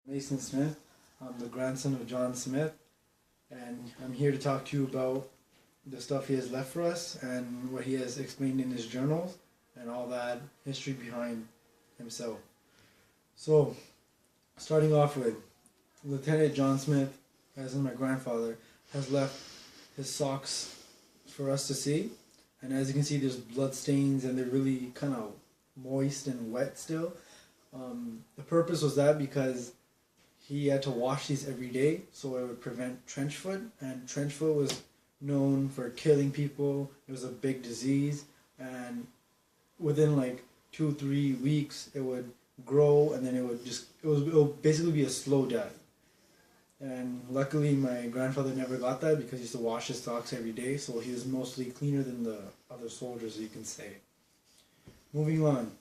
Mason Smith. I'm the grandson of John Smith, and I'm here to talk to you about the stuff he has left for us and what he has explained in his journals and all that history behind himself. So, starting off with Lieutenant John Smith, as in my grandfather, has left his socks for us to see, and as you can see, there's blood stains and they're really kind of moist and wet still. The purpose was that because he had to wash these every day, so it would prevent trench foot, and trench foot was known for killing people. It was a big disease, and within like 2-3 weeks, it would grow, and then it would basically be a slow death. And luckily, my grandfather never got that because he used to wash his socks every day, so he was mostly cleaner than the other soldiers, you can say. Moving on,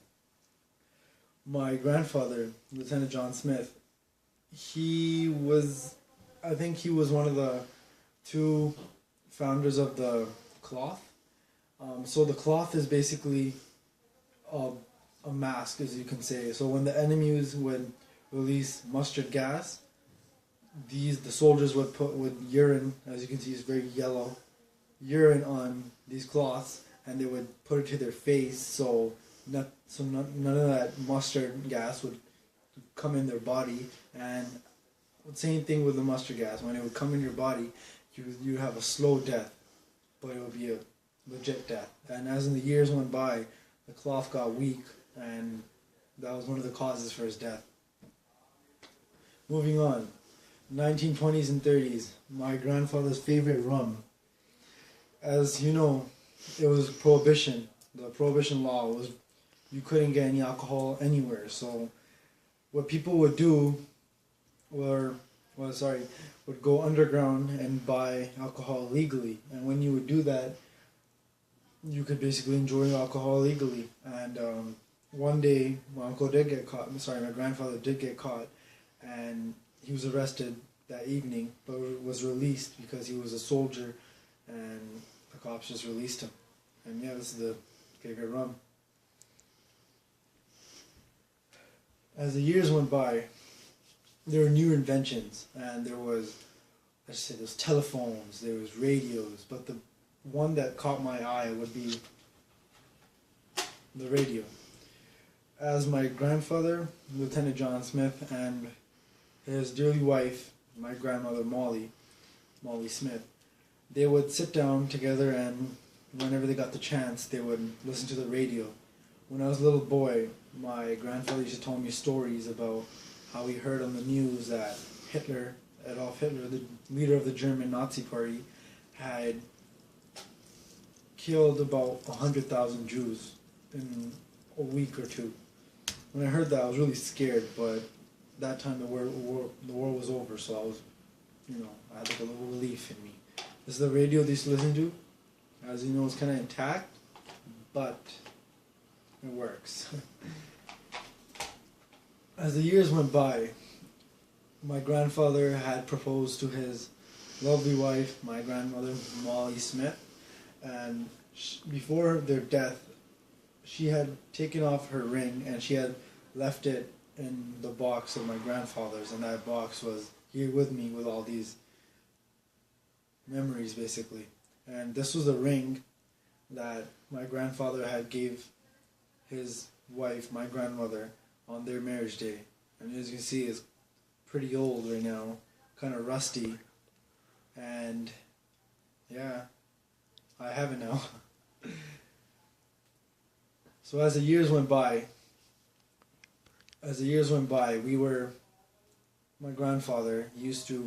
my grandfather, Lieutenant John Smith, I think he was one of the two founders of the cloth. So the cloth is basically a mask, as you can say. So when the enemies would release mustard gas, the soldiers would put urine, as you can see, it's very yellow, urine on these cloths, and they would put it to their face, so none of that mustard gas would come in their body. And same thing with the mustard gas. When it would come in your body, you have a slow death, but it would be a legit death. And as in the years went by, the cloth got weak, and that was one of the causes for his death. Moving on, 1920s and 30s, my grandfather's favorite rum. As you know, it was prohibition. The prohibition law was you couldn't get any alcohol anywhere. So what people would do would go underground and buy alcohol legally. And when you would do that, you could basically enjoy alcohol legally. And one day, my grandfather did get caught, and he was arrested that evening, but was released because he was a soldier, and the cops just released him. And yeah, this is the favorite rum. As the years went by, there were new inventions, and there was telephones, there was radios, but the one that caught my eye would be the radio. As my grandfather, Lieutenant John Smith, and his dearly wife, my grandmother Molly Smith, they would sit down together, and whenever they got the chance, they would listen to the radio. When I was a little boy, my grandfather used to tell me stories about how he heard on the news that Adolf Hitler, the leader of the German Nazi Party, had killed about 100,000 Jews in a week or two. When I heard that, I was really scared, but that time the war was over, so I had like a little relief in me. This is the radio they used to listen to. As you know, it's kind of intact, but it works. As the years went by, my grandfather had proposed to his lovely wife, my grandmother, Molly Smith, and before their death, she had taken off her ring and she had left it in the box of my grandfather's, and that box was here with me with all these memories, basically. And this was a ring that my grandfather had gave his wife, my grandmother, on their marriage day. And as you can see, it's pretty old right now, kind of rusty. And yeah, I have it now. So as the years went by, my grandfather used to